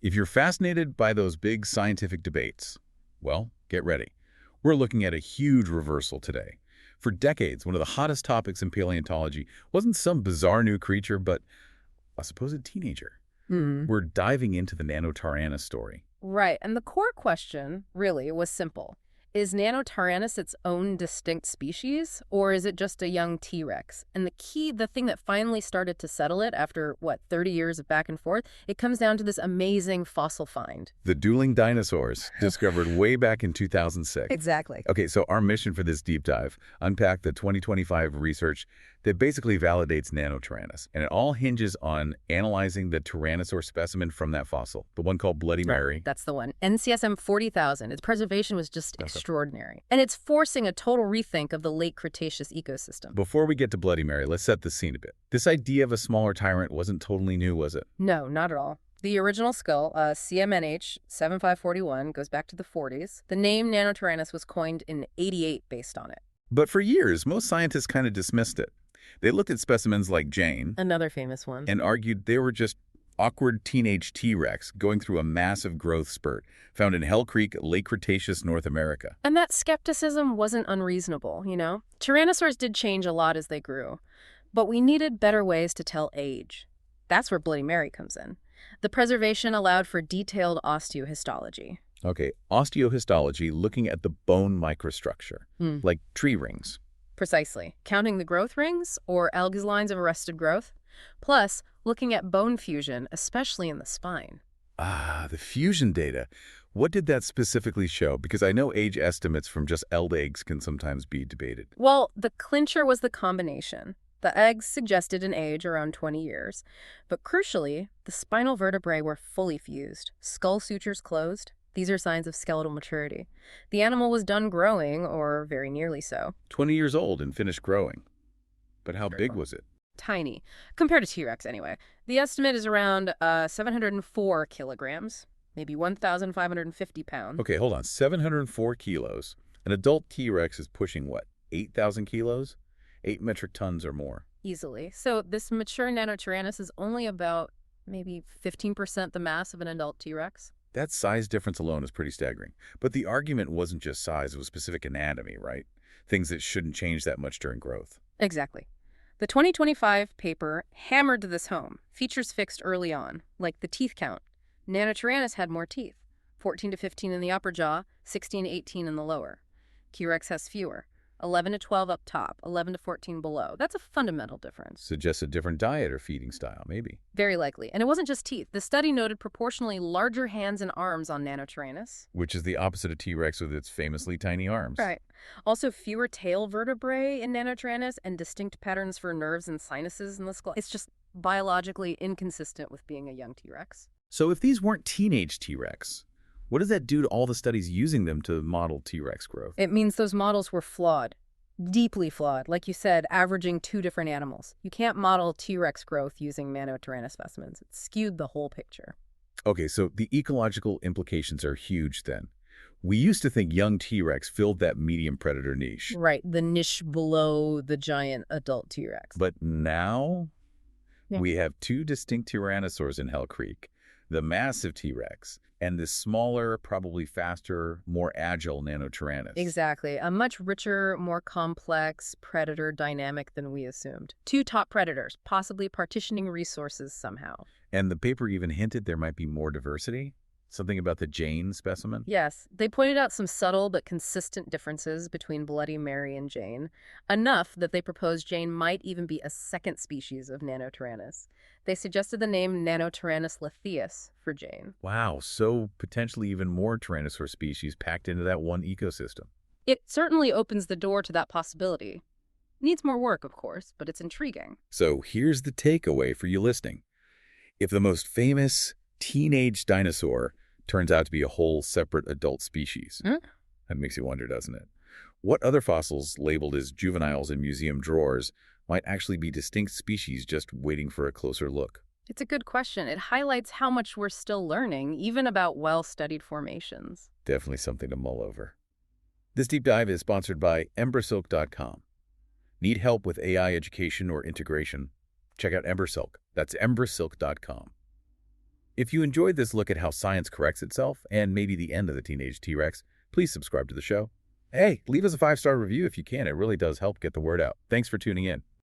If you're fascinated by those big scientific debates, well, get ready. We're looking at a huge reversal today. For decades, one of the hottest topics in paleontology wasn't some bizarre new creature, but a supposed teenager. We're diving into the Nanotyrannus story. Right, and the core question, really, was simple. Is Nanotyrannus its own distinct species, or is it just a young T-Rex? And the thing that finally started to settle it after, 30 years of back and forth, it comes down to this amazing fossil find. The dueling dinosaurs, discovered way back in 2006. Exactly. Okay, so our mission for this deep dive, unpack the 2025 research that basically validates Nanotyrannus. And it all hinges on analyzing the Tyrannosaur specimen from that fossil, the one called Bloody Mary. That's the one. NCSM 40,000. Its preservation was just extraordinary. And it's forcing a total rethink of the late Cretaceous ecosystem. Before we get to Bloody Mary, let's set the scene a bit. This idea of a smaller tyrant wasn't totally new, was it? No, not at all. The original skull, CMNH 7541, goes back to the 40s. The name Nanotyrannus was coined in 88 based on it. But for years, most scientists kind of dismissed it. They looked at specimens like Jane, Another famous one, and argued they were just awkward teenage T-Rex going through a massive growth spurt found in Hell Creek, late Cretaceous North America. And that skepticism wasn't unreasonable, you know? Tyrannosaurs did change a lot as they grew, but we needed better ways to tell age. That's where Bloody Mary comes in. The preservation allowed for detailed osteohistology. Okay, osteohistology, looking at the bone microstructure, like tree rings. Precisely. Counting the growth rings, or Elg's lines of arrested growth. Plus, looking at bone fusion, especially in the spine. Ah, the fusion data. What did that specifically show? Because I know age estimates from just eld eggs can sometimes be debated. Well, the clincher was the combination. The eggs suggested an age around 20 years. But crucially, the spinal vertebrae were fully fused, skull sutures closed. These are signs of skeletal maturity. The animal was done growing, or very nearly so. 20 years old and finished growing. But how big was it? Tiny, compared to T-Rex anyway. The estimate is around 704 kilograms, maybe 1,550 pounds. Okay, hold on. 704 kilos. An adult T-Rex is pushing what, 8,000 kilos? 8 metric tons or more. Easily. So this mature Nanotyrannus is only about maybe 15% the mass of an adult T-Rex. That size difference alone is pretty staggering. But the argument wasn't just size, it was specific anatomy, right? Things that shouldn't change that much during growth. Exactly. The 2025 paper hammered this home. Features fixed early on, like the teeth count. Nanotyrannus had more teeth, 14 to 15 in the upper jaw, 16 to 18 in the lower. T-Rex has fewer, 11 to 12 up top, 11 to 14 below. That's a fundamental difference. Suggests a different diet or feeding style, maybe. Very likely. And it wasn't just teeth. The study noted proportionally larger hands and arms on Nanotyrannus. Which is the opposite of T-Rex with its famously tiny arms. Right. Also, fewer tail vertebrae in Nanotyrannus and distinct patterns for nerves and sinuses in the skull. It's just biologically inconsistent with being a young T-Rex. So if these weren't teenage T-Rex, what does that do to all the studies using them to model T-Rex growth? It means those models were flawed. Deeply flawed. Like you said, averaging two different animals. You can't model T-Rex growth using Nanotyrannus specimens. It skewed the whole picture. Okay, so the ecological implications are huge then. We used to think young T-Rex filled that medium predator niche. Right, the niche below the giant adult T-Rex. But now we have two distinct tyrannosaurs in Hell Creek. The massive T-Rex and the smaller, probably faster, more agile Nanotyrannus. Exactly. A much richer, more complex predator dynamic than we assumed. Two top predators, possibly partitioning resources somehow. And the paper even hinted there might be more diversity? Something about the Jane specimen? Yes. They pointed out some subtle but consistent differences between Bloody Mary and Jane. Enough that they proposed Jane might even be a second species of Nanotyrannus. They suggested the name Nanotyrannus lithius for Jane. Wow, so potentially even more Tyrannosaur species packed into that one ecosystem. It certainly opens the door to that possibility. Needs more work, of course, but it's intriguing. So here's the takeaway for you listening. If the most famous teenage dinosaur turns out to be a whole separate adult species, that makes you wonder, doesn't it? What other fossils labeled as juveniles in museum drawers might actually be distinct species just waiting for a closer look? It's a good question. It highlights how much we're still learning, even about well-studied formations. Definitely something to mull over. This deep dive is sponsored by embersilk.com. Need help with AI education or integration? Check out Embersilk. That's embersilk.com. If you enjoyed this look at how science corrects itself and maybe the end of the teenage T-Rex, please subscribe to the show. Hey, leave us a 5-star review if you can. It really does help get the word out. Thanks for tuning in.